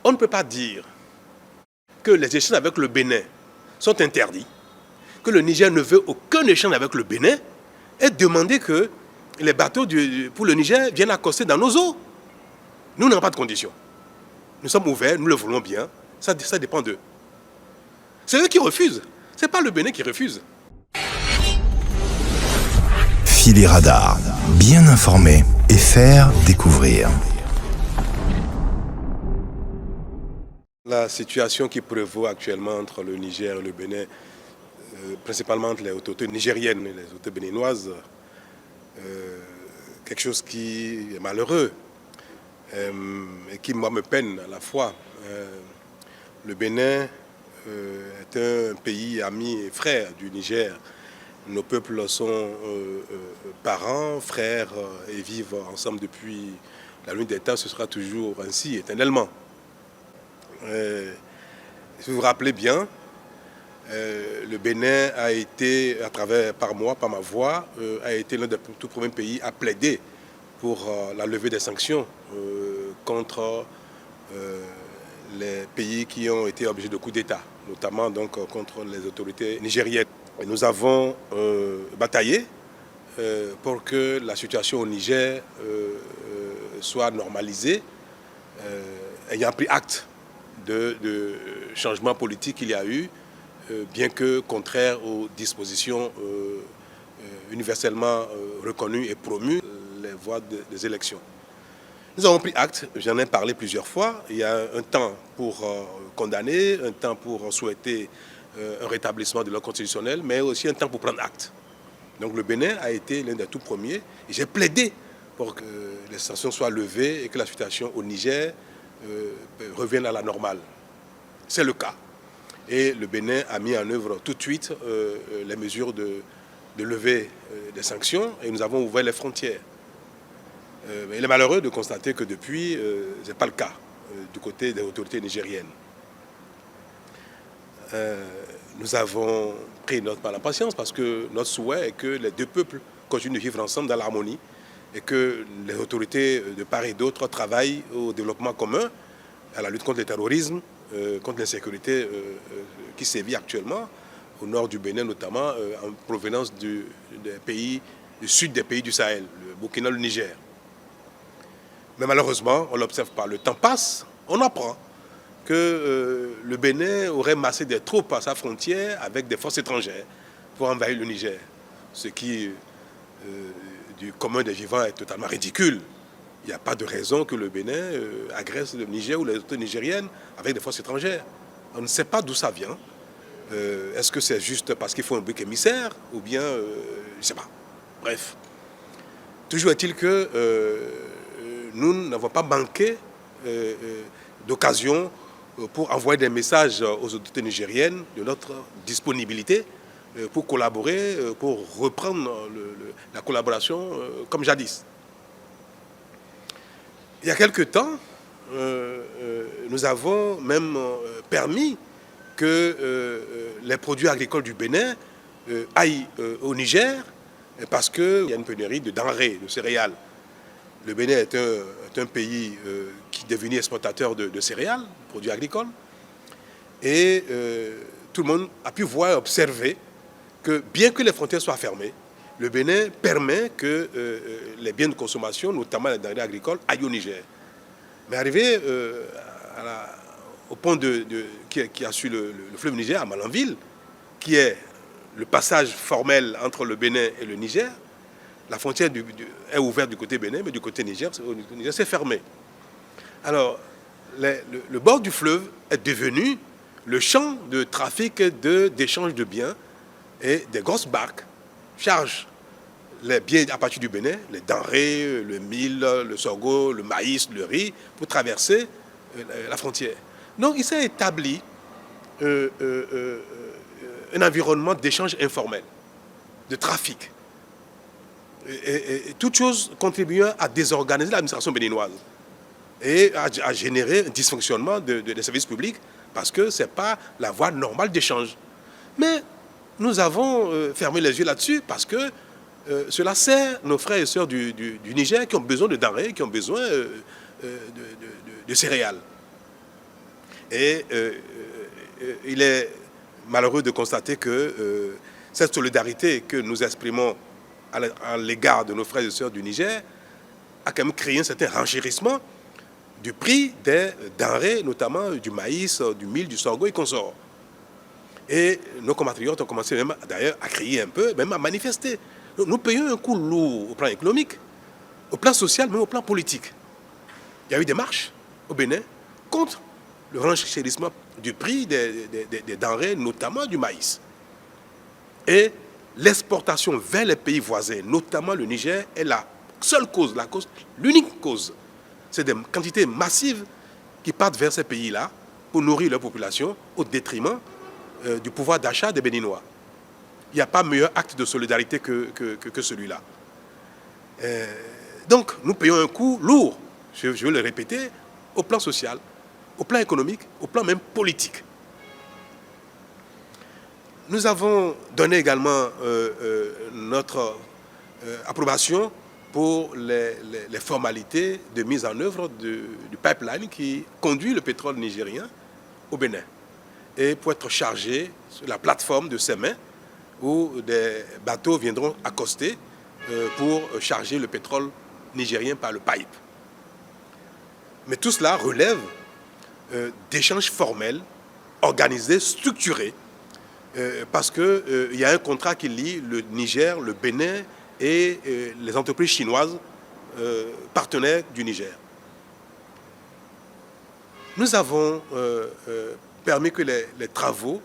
On ne peut pas dire que les échanges avec le Bénin sont interdits, que le Niger ne veut aucun échange avec le Bénin et demander que les bateaux pour le Niger viennent accoster dans nos eaux. Nous n'avons pas de conditions. Nous sommes ouverts, nous le voulons bien, ça dépend d'eux. C'est eux qui refusent, ce n'est pas le Bénin qui refuse. Filer Radar, bien informer et faire découvrir. La situation qui prévaut actuellement entre le Niger et le Bénin, principalement entre les autorités nigériennes et les autorités béninoises, quelque chose qui est malheureux et qui, moi, me peine à la fois. Le Bénin est un pays ami et frère du Niger. Nos peuples sont parents, frères et vivent ensemble depuis la nuit des temps. Ce sera toujours ainsi, éternellement. Si vous vous rappelez bien, le Bénin a été, par ma voix, a été l'un des tout premiers pays à plaider pour la levée des sanctions contre les pays qui ont été objets de coups d'État, notamment donc contre les autorités nigériennes. Et nous avons bataillé pour que la situation au Niger soit normalisée, ayant pris acte de changements politiques qu'il y a eu, bien que contraire aux dispositions universellement reconnues et promues, les voies des élections. Nous avons pris acte, j'en ai parlé plusieurs fois. Il y a un temps pour condamner, un temps pour souhaiter un rétablissement de l'ordre constitutionnel, mais aussi un temps pour prendre acte. Donc le Bénin a été l'un des tout premiers et j'ai plaidé pour que les sanctions soient levées et que la situation au Niger revienne à la normale. C'est le cas. Et le Bénin a mis en œuvre tout de suite les mesures de levée des sanctions et nous avons ouvert les frontières. Il est malheureux de constater que depuis, ce n'est pas le cas du côté des autorités nigériennes. Nous avons pris notre mal en patience parce que notre souhait est que les deux peuples continuent de vivre ensemble dans l'harmonie et que les autorités de part et d'autre travaillent au développement commun, à la lutte contre le terrorisme, contre l'insécurité qui sévit actuellement, au nord du Bénin notamment, en provenance du sud des pays du Sahel, le Burkina, le Niger. Mais malheureusement, on ne l'observe pas. Le temps passe, on apprend que le Bénin aurait massé des troupes à sa frontière avec des forces étrangères pour envahir le Niger. Ce qui, du commun des vivants, est totalement ridicule. Il n'y a pas de raison que le Bénin agresse le Niger ou les autorités nigériennes avec des forces étrangères. On ne sait pas d'où ça vient. Est-ce que c'est juste parce qu'il faut un bouc émissaire ou bien, je ne sais pas. Bref. Toujours est-il que nous n'avons pas manqué d'occasion pour envoyer des messages aux autorités nigériennes de notre disponibilité pour collaborer, pour reprendre la collaboration comme jadis. Il y a quelque temps, nous avons même permis que les produits agricoles du Bénin aillent au Niger parce qu'il y a une pénurie de denrées, de céréales. Le Bénin est un pays qui est devenu exportateur de céréales, de produits agricoles. Et tout le monde a pu voir et observer que bien que les frontières soient fermées, le Bénin permet que les biens de consommation, notamment les denrées agricoles, aillent au Niger. Mais arrivé au pont qui a su le fleuve Niger, à Malanville, qui est le passage formel entre le Bénin et le Niger, la frontière est ouverte du côté Bénin, mais du côté Niger, c'est fermé. Alors, le bord du fleuve est devenu le champ de trafic d'échange de biens et des grosses barques chargent les biens à partir du Bénin, les denrées, le mil, le sorgho, le maïs, le riz, pour traverser la frontière. Donc, il s'est établi un environnement d'échange informel, de trafic. Et toute chose contribuant à désorganiser l'administration béninoise et à générer un dysfonctionnement des services publics parce que ce n'est pas la voie normale d'échange. Mais nous avons fermé les yeux là-dessus parce que cela sert nos frères et sœurs du Niger qui ont besoin de denrées, qui ont besoin de céréales. Et il est malheureux de constater que cette solidarité que nous exprimons à l'égard de nos frères et sœurs du Niger a quand même créé un certain renchérissement du prix des denrées, notamment du maïs, du mil, du sorgho et consorts. Et nos compatriotes ont commencé même d'ailleurs à crier un peu, même à manifester. Nous payons un coût lourd au plan économique, au plan social, même au plan politique. Il y a eu des marches au Bénin contre le renchérissement du prix des denrées, notamment du maïs. Et l'exportation vers les pays voisins, notamment le Niger, est la seule cause, l'unique cause. C'est des quantités massives qui partent vers ces pays-là pour nourrir leur population au détriment du pouvoir d'achat des Béninois. Il n'y a pas meilleur acte de solidarité que celui-là. Donc, nous payons un coût lourd, je veux le répéter, au plan social, au plan économique, au plan même politique. Nous avons donné également notre approbation pour les formalités de mise en œuvre du pipeline qui conduit le pétrole nigérien au Bénin et pour être chargé sur la plateforme de Sémé où des bateaux viendront accoster pour charger le pétrole nigérien par le pipe. Mais tout cela relève d'échanges formels, organisés, structurés, parce qu'il y a un contrat qui lie le Niger, le Bénin et les entreprises chinoises partenaires du Niger. Nous avons permis que les travaux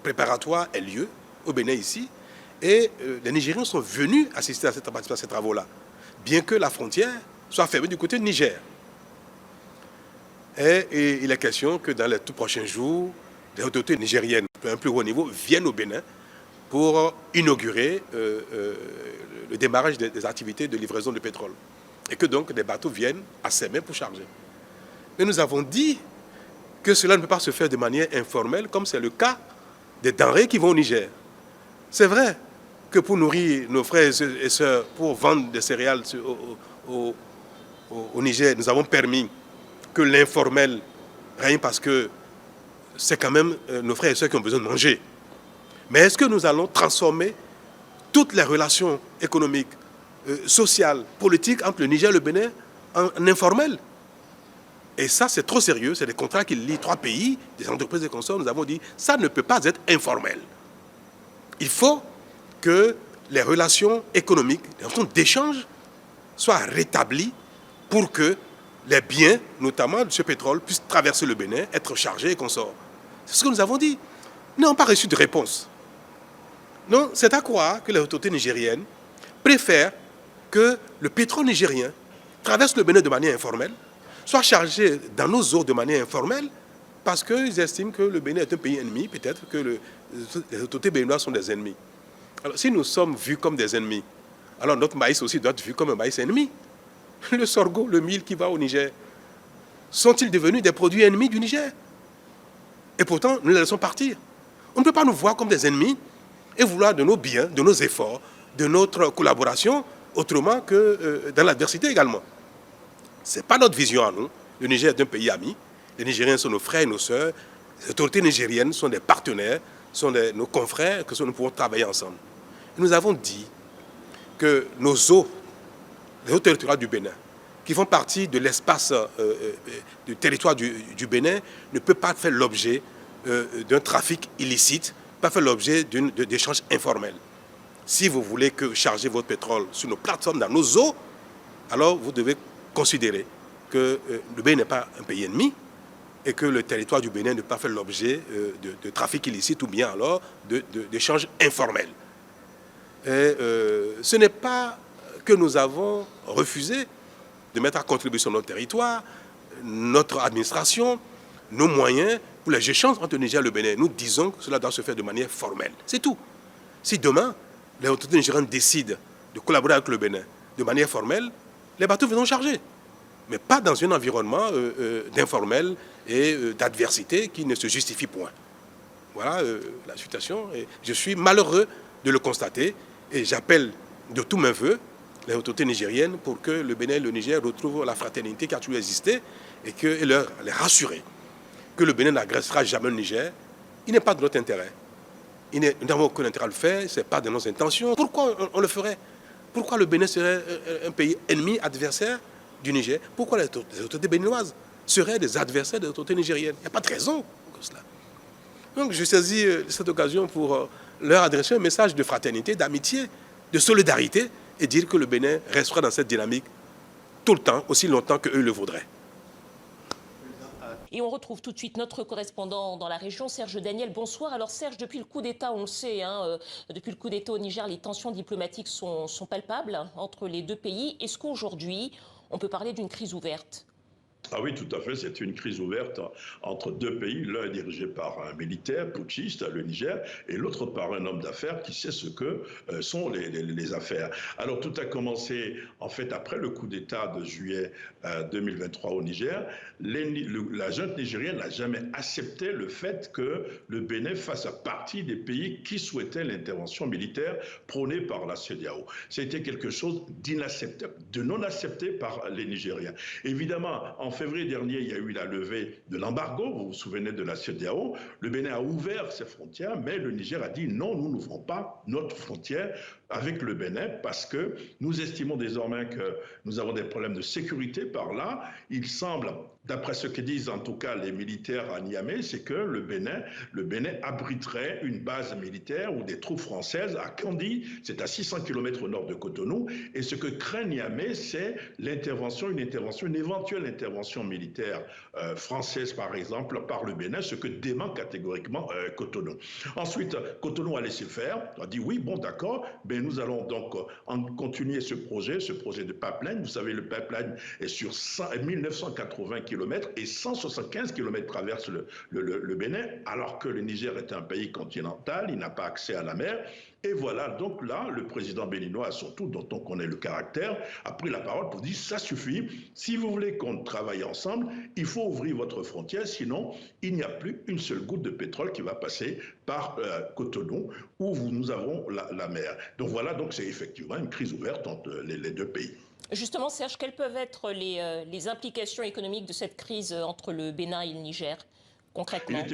préparatoires aient lieu au Bénin ici, et les Nigériens sont venus assister à ces travaux-là, bien que la frontière soit fermée du côté du Niger. Et il est question que dans les tout prochains jours, les autorités nigériennes, à un plus haut niveau, viennent au Bénin pour inaugurer le démarrage des activités de livraison de pétrole. Et que donc des bateaux viennent à Sémé pour charger. Mais nous avons dit que cela ne peut pas se faire de manière informelle, comme c'est le cas des denrées qui vont au Niger. C'est vrai que pour nourrir nos frères et sœurs, pour vendre des céréales au Niger, nous avons permis que l'informel règne parce que c'est quand même nos frères et sœurs qui ont besoin de manger. Mais est-ce que nous allons transformer toutes les relations économiques, sociales, politiques entre le Niger et le Bénin en informel? Et ça, c'est trop sérieux. C'est des contrats qui lient 3 pays, des entreprises et consorts. Nous avons dit ça ne peut pas être informel. Il faut que les relations économiques, les relations d'échange soient rétablies pour que les biens, notamment de ce pétrole, puissent traverser le Bénin, être chargés et consorts. C'est ce que nous avons dit. Nous n'avons pas reçu de réponse. Non, c'est à croire que les autorités nigériennes préfèrent que le pétrole nigérien traverse le Bénin de manière informelle, soit chargé dans nos eaux de manière informelle, parce qu'ils estiment que le Bénin est un pays ennemi, peut-être que les autorités béninoises sont des ennemis. Alors, si nous sommes vus comme des ennemis, alors notre maïs aussi doit être vu comme un maïs ennemi. Le sorgho, le mil qui va au Niger, sont-ils devenus des produits ennemis du Niger? Et pourtant, nous les laissons partir. On ne peut pas nous voir comme des ennemis et vouloir de nos biens, de nos efforts, de notre collaboration, autrement que dans l'adversité également. Ce n'est pas notre vision à nous. Le Niger est un pays ami. Les Nigériens sont nos frères et nos sœurs. Les autorités nigériennes sont des partenaires, sont nos confrères, que nous pouvons travailler ensemble. Et nous avons dit que nos eaux, les eaux territoriales du Bénin, qui font partie de l'espace du territoire du Bénin, ne peuvent pas faire l'objet d'un trafic illicite, pas faire l'objet d'échanges informels. Si vous voulez charger votre pétrole sur nos plateformes, dans nos eaux, alors vous devez considérer que le Bénin n'est pas un pays ennemi et que le territoire du Bénin ne peut pas faire l'objet de trafic illicite ou bien alors d'échanges informels. Et ce n'est pas que nous avons refusé de mettre à contribution notre territoire, notre administration, nos moyens pour les échanges entre le Niger et le Bénin. Nous disons que cela doit se faire de manière formelle. C'est tout. Si demain, les autorités nigériennes décident de collaborer avec le Bénin de manière formelle, les bateaux viendront charger. Mais pas dans un environnement d'informel et d'adversité qui ne se justifie point. Voilà la situation. Et je suis malheureux de le constater et j'appelle de tous mes voeux les autorités nigériennes pour que le Bénin et le Niger retrouvent la fraternité qui a toujours existé et les rassurer que le Bénin n'agressera jamais le Niger, il n'est pas de notre intérêt. Nous n'avons aucun intérêt à le faire, ce n'est pas de nos intentions. Pourquoi on le ferait? Pourquoi le Bénin serait un pays ennemi, adversaire du Niger? Pourquoi les autorités béninoises seraient des adversaires des autorités nigériennes? Il n'y a pas de raison pour cela. Donc je saisis cette occasion pour leur adresser un message de fraternité, d'amitié, de solidarité et dire que le Bénin restera dans cette dynamique tout le temps, aussi longtemps qu'eux le voudraient. Et on retrouve tout de suite notre correspondant dans la région, Serge Daniel. Bonsoir. Alors Serge, depuis le coup d'État, on le sait, depuis le coup d'État au Niger, les tensions diplomatiques sont palpables entre les deux pays. Est-ce qu'aujourd'hui, on peut parler d'une crise ouverte ? Ah oui, tout à fait. C'est une crise ouverte entre deux pays, l'un dirigé par un militaire putschiste, le Niger, et l'autre par un homme d'affaires qui sait ce que sont les affaires. Alors tout a commencé en fait après le coup d'État de juillet 2023 au Niger. La junte nigérienne n'a jamais accepté le fait que le Bénin fasse partie des pays qui souhaitaient l'intervention militaire prônée par la CEDEAO. C'était quelque chose d'inacceptable, de non accepté par les Nigériens. Évidemment, en février dernier, il y a eu la levée de l'embargo, vous vous souvenez de la CEDEAO. Le Bénin a ouvert ses frontières, mais le Niger a dit non, nous n'ouvrons pas notre frontière avec le Bénin parce que nous estimons désormais que nous avons des problèmes de sécurité par là. Il semble, d'après ce que disent en tout cas les militaires à Niamey, c'est que le Bénin abriterait une base militaire ou des troupes françaises à Kandi, c'est à 600 km au nord de Cotonou, et ce que craint Niamey, c'est une éventuelle intervention militaire française par exemple par le Bénin, ce que dément catégoriquement Cotonou. Ensuite, Cotonou a laissé faire, a dit oui, bon d'accord, mais nous allons donc continuer ce projet de pipeline. Vous savez, le pipeline est sur 1980 km et 175 km traverse le Bénin, alors que le Niger est un pays continental, il n'a pas accès à la mer. Et voilà, donc là, le président béninois, surtout dont on connaît le caractère, a pris la parole pour dire ça suffit. Si vous voulez qu'on travaille ensemble, il faut ouvrir votre frontière, sinon il n'y a plus une seule goutte de pétrole qui va passer par Cotonou, où nous avons la mer. Donc voilà, donc c'est effectivement une crise ouverte entre les deux pays. Justement, Serge, quelles peuvent être les implications économiques de cette crise entre le Bénin et le Niger, concrètement ?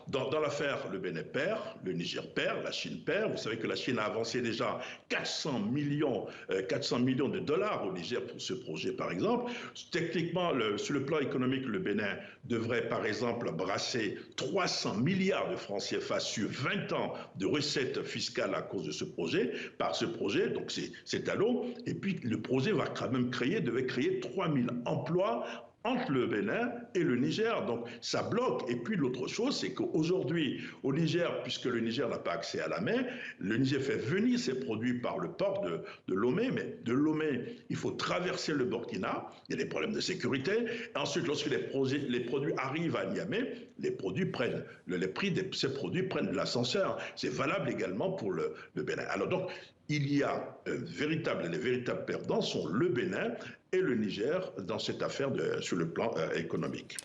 Dans l'affaire, le Bénin perd, le Niger perd, la Chine perd. Vous savez que la Chine a avancé déjà 400 millions de dollars au Niger pour ce projet, par exemple. Techniquement, sur le plan économique, le Bénin devrait, par exemple, brasser 300 milliards de francs CFA sur 20 ans de recettes fiscales à cause de ce projet, par ce projet. Donc, c'est à l'eau. Et puis, le projet va quand même devait créer 3000 emplois entre le Bénin et le Niger. Donc ça bloque. Et puis l'autre chose, c'est qu'aujourd'hui, au Niger, puisque le Niger n'a pas accès à la mer, le Niger fait venir ses produits par le port de Lomé, mais de Lomé, il faut traverser le Burkina, il y a des problèmes de sécurité. Et ensuite, lorsque les produits arrivent à Niamey, les prix de ces produits prennent de l'ascenseur. C'est valable également pour le Bénin. Alors donc, il y a les véritables perdants sont le Bénin et le Niger dans cette affaire sur le plan économique.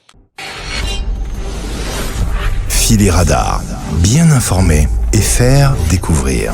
Filer Radar, bien informer et faire découvrir.